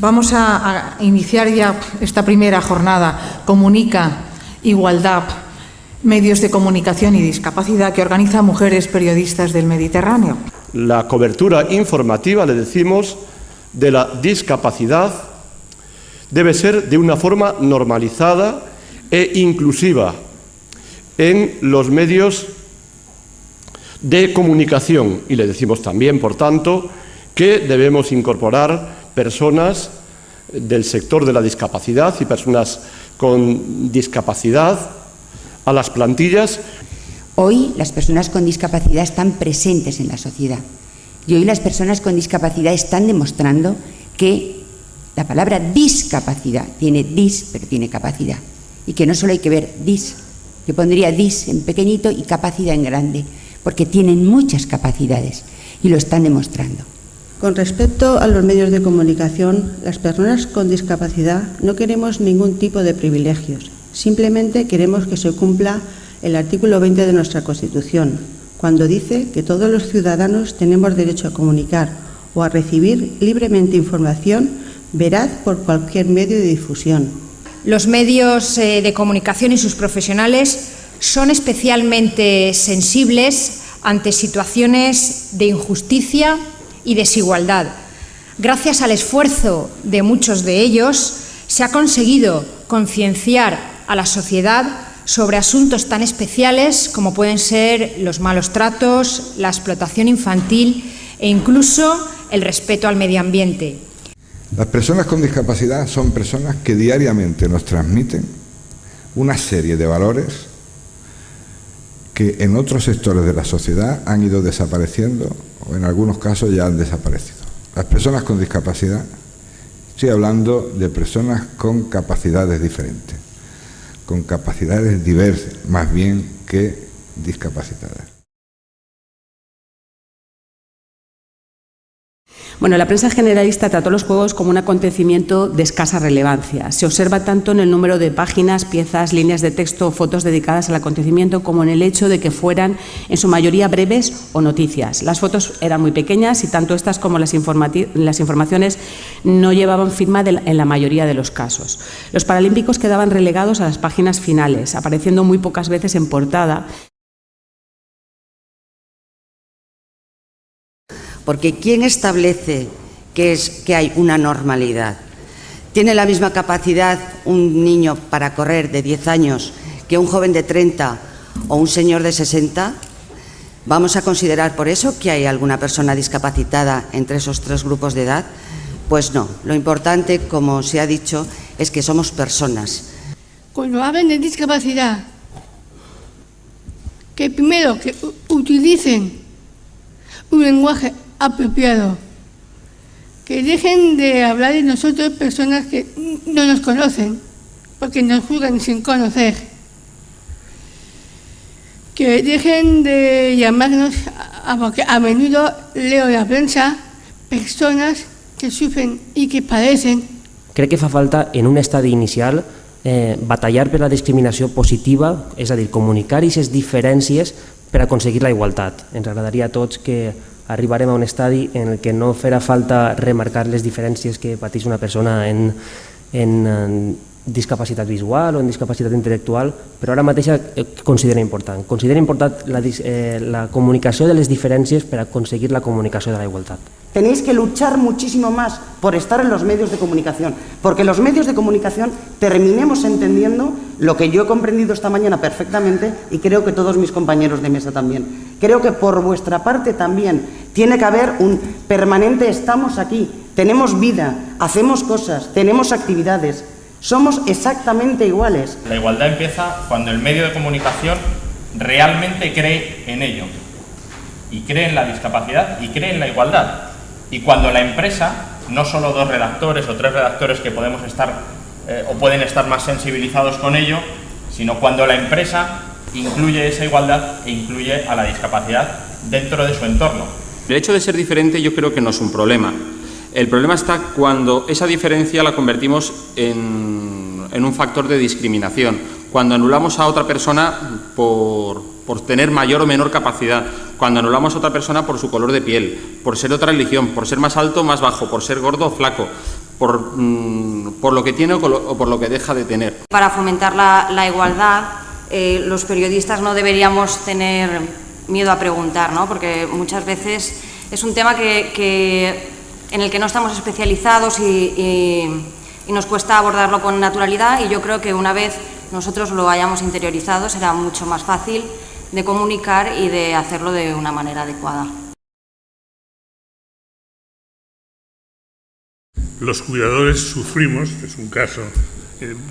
Vamos a iniciar ya esta primera jornada Comunica, Igualdad, Medios de Comunicación y Discapacidad que organiza Mujeres Periodistas del Mediterráneo. La cobertura informativa, le decimos, de la discapacidad debe ser de una forma normalizada e inclusiva en los medios de comunicación. Y le decimos también, por tanto, que debemos incorporar personas del sector de la discapacidad y personas con discapacidad a las plantillas. Hoy las personas con discapacidad están presentes en la sociedad y hoy las personas con discapacidad están demostrando que la palabra discapacidad tiene dis, pero tiene capacidad, y que no solo hay que ver dis, yo pondría dis en pequeñito y capacidad en grande, porque tienen muchas capacidades y lo están demostrando. Con respecto a los medios de comunicación, las personas con discapacidad no queremos ningún tipo de privilegios. Simplemente queremos que se cumpla el artículo 20 de nuestra Constitución, cuando dice que todos los ciudadanos tenemos derecho a comunicar o a recibir libremente información veraz por cualquier medio de difusión. Los medios de comunicación y sus profesionales son especialmente sensibles ante situaciones de injusticia y desigualdad. Gracias al esfuerzo de muchos de ellos, se ha conseguido concienciar a la sociedad sobre asuntos tan especiales como pueden ser los malos tratos, la explotación infantil e incluso el respeto al medio ambiente. Las personas con discapacidad son personas que diariamente nos transmiten una serie de valores que en otros sectores de la sociedad han ido desapareciendo o en algunos casos ya han desaparecido. Las personas con discapacidad, estoy hablando de personas con capacidades diferentes, con capacidades diversas, más bien que discapacitadas. Bueno, la prensa generalista trató los Juegos como un acontecimiento de escasa relevancia. Se observa tanto en el número de páginas, piezas, líneas de texto o fotos dedicadas al acontecimiento como en el hecho de que fueran en su mayoría breves o noticias. Las fotos eran muy pequeñas y tanto estas como las informaciones no llevaban firma en la mayoría de los casos. Los paralímpicos quedaban relegados a las páginas finales, apareciendo muy pocas veces en portada. Porque ¿quién establece que hay una normalidad? ¿Tiene la misma capacidad un niño para correr de 10 años que un joven de 30 o un señor de 60? ¿Vamos a considerar por eso que hay alguna persona discapacitada entre esos tres grupos de edad? Pues no. Lo importante, como se ha dicho, es que somos personas. Cuando hablen de discapacidad, que primero que utilicen un lenguaje apropiado, que dejen de hablar de nosotros personas que no nos conocen, porque nos juzgan sin conocer, que dejen de llamarnos, porque a menudo leo en la prensa, personas que sufren i que padecen. Crec que fa falta, en un estadi inicial, batallar per la discriminació positiva, és a dir, comunicar aquestes diferències per aconseguir la igualtat. Ens agradaria a tots que arribarem a un estadi en el que no farà falta remarcar les diferències que pateix una persona en discapacitat visual o en discapacitat intel·lectual, però ara mateix considera important. Considera important la comunicació de les diferències per aconseguir la comunicació de la igualtat. Tenéis que luchar muchísimo más por estar en los medios de comunicación, porque los medios de comunicación terminemos entendiendo lo que yo he comprendido esta mañana perfectamente y creo que todos mis compañeros de mesa también. Creo que por vuestra parte también tiene que haber un permanente estamos aquí, tenemos vida, hacemos cosas, tenemos actividades, somos exactamente iguales. La igualdad empieza cuando el medio de comunicación realmente cree en ello y cree en la discapacidad y cree en la igualdad. Y cuando la empresa, no solo 2 redactores o 3 redactores que podemos estar o pueden estar más sensibilizados con ello, sino cuando la empresa incluye esa igualdad e incluye a la discapacidad dentro de su entorno. El hecho de ser diferente yo creo que no es un problema. El problema está cuando esa diferencia la convertimos en un factor de discriminación, cuando anulamos a otra persona por tener mayor o menor capacidad, cuando anulamos a otra persona por su color de piel, por ser de otra religión, por ser más alto o más bajo, por ser gordo o flaco, por lo que tiene o por lo que deja de tener. Para fomentar la igualdad, los periodistas no deberíamos tener miedo a preguntar, ¿no? Porque muchas veces es un tema en el que no estamos especializados y nos cuesta abordarlo con naturalidad, y yo creo que una vez nosotros lo hayamos interiorizado será mucho más fácil de comunicar y de hacerlo de una manera adecuada. Los cuidadores sufrimos, es un caso,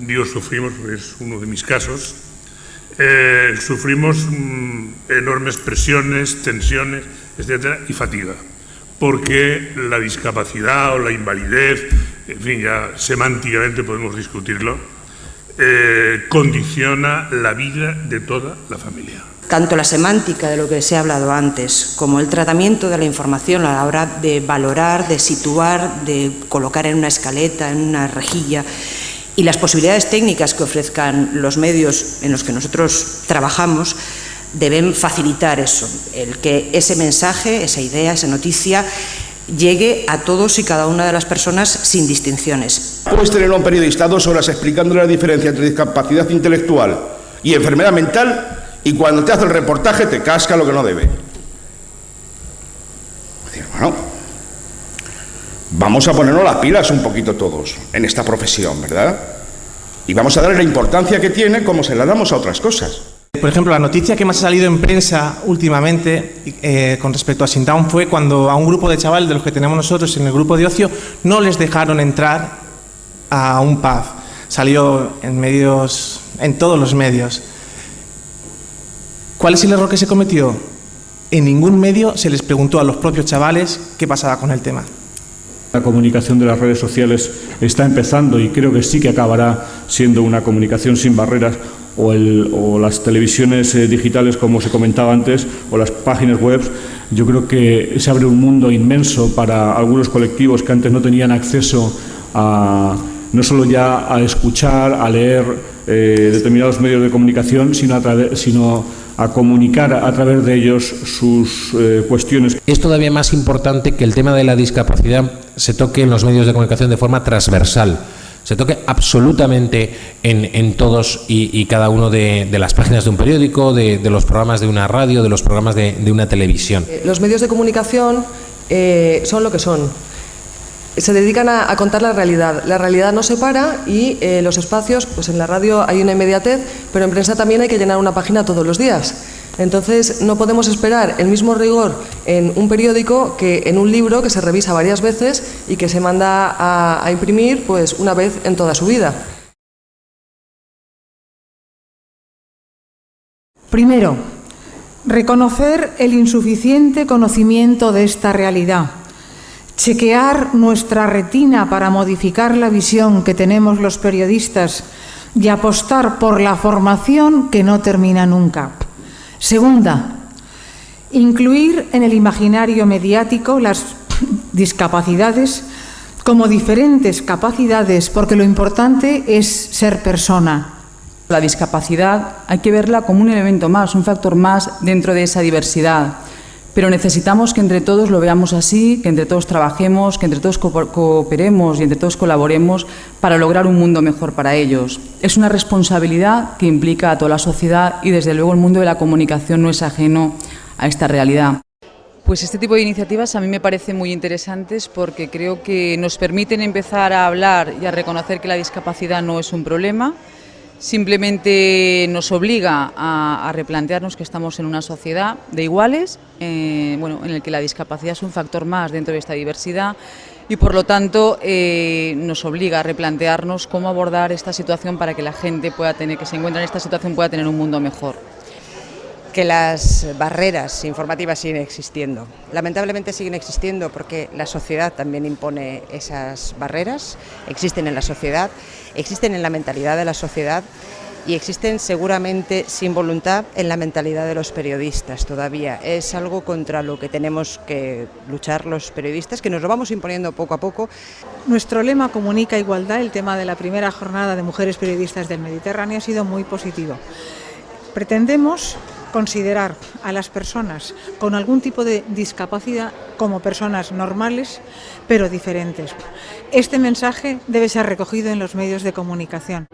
digo sufrimos porque es uno de mis casos, sufrimos enormes presiones, tensiones, etcétera, y fatiga, porque la discapacidad o la invalidez, en fin, ya semánticamente podemos discutirlo, condiciona la vida de toda la familia. Tanto la semántica de lo que se ha hablado antes, como el tratamiento de la información a la hora de valorar, de situar, de colocar en una escaleta, en una rejilla, y las posibilidades técnicas que ofrezcan los medios en los que nosotros trabajamos, deben facilitar eso, el que ese mensaje, esa idea, esa noticia llegue a todos y cada una de las personas sin distinciones. Puedes tener a un periodista 2 horas explicándole la diferencia entre discapacidad intelectual y enfermedad mental, y cuando te hace el reportaje te casca lo que no debe. Bueno, vamos a ponernos las pilas un poquito todos en esta profesión, ¿verdad? Y vamos a darle la importancia que tiene como se la damos a otras cosas. Por ejemplo, la noticia que más ha salido en prensa últimamente con respecto a Sindown fue cuando a un grupo de chavales de los que tenemos nosotros en el grupo de ocio no les dejaron entrar a un pub. Salió en medios, en todos los medios. ¿Cuál es el error que se cometió? En ningún medio se les preguntó a los propios chavales qué pasaba con el tema. La comunicación de las redes sociales está empezando y creo que sí que acabará siendo una comunicación sin barreras, o las televisiones digitales, como se comentaba antes, o las páginas web. Yo creo que se abre un mundo inmenso para algunos colectivos que antes no tenían acceso a, no solo ya a escuchar, a leer determinados medios de comunicación, sino a comunicar a través de ellos sus cuestiones. Es todavía más importante que el tema de la discapacidad se toque en los medios de comunicación de forma transversal, se toque absolutamente en todos y cada uno de las páginas de un periódico, de los programas de una radio, de los programas de una televisión. Los medios de comunicación son lo que son. Se dedican a contar la realidad. La realidad no se para y los espacios, pues en la radio hay una inmediatez, pero en prensa también hay que llenar una página todos los días. Entonces no podemos esperar el mismo rigor en un periódico que en un libro que se revisa varias veces y que se manda a imprimir pues una vez en toda su vida. Primero, reconocer el insuficiente conocimiento de esta realidad. Chequear nuestra retina para modificar la visión que tenemos los periodistas y apostar por la formación que no termina nunca. Segunda, incluir en el imaginario mediático las discapacidades como diferentes capacidades, porque lo importante es ser persona. La discapacidad hay que verla como un elemento más, un factor más dentro de esa diversidad. Pero necesitamos que entre todos lo veamos así, que entre todos trabajemos, que entre todos cooperemos y entre todos colaboremos para lograr un mundo mejor para ellos. Es una responsabilidad que implica a toda la sociedad y desde luego el mundo de la comunicación no es ajeno a esta realidad. Pues este tipo de iniciativas a mí me parecen muy interesantes porque creo que nos permiten empezar a hablar y a reconocer que la discapacidad no es un problema. Simplemente nos obliga a replantearnos que estamos en una sociedad de iguales, en el que la discapacidad es un factor más dentro de esta diversidad y por lo tanto nos obliga a replantearnos cómo abordar esta situación para que la gente que se encuentra en esta situación pueda tener un mundo mejor. Que las barreras informativas siguen existiendo. Lamentablemente siguen existiendo porque la sociedad también impone esas barreras, existen en la sociedad, existen en la mentalidad de la sociedad y existen seguramente sin voluntad en la mentalidad de los periodistas todavía. Es algo contra lo que tenemos que luchar los periodistas, que nos lo vamos imponiendo poco a poco. Nuestro lema Comunica Igualdad, el tema de la primera jornada de mujeres periodistas del Mediterráneo, ha sido muy positivo. Pretendemos considerar a las personas con algún tipo de discapacidad como personas normales, pero diferentes. Este mensaje debe ser recogido en los medios de comunicación.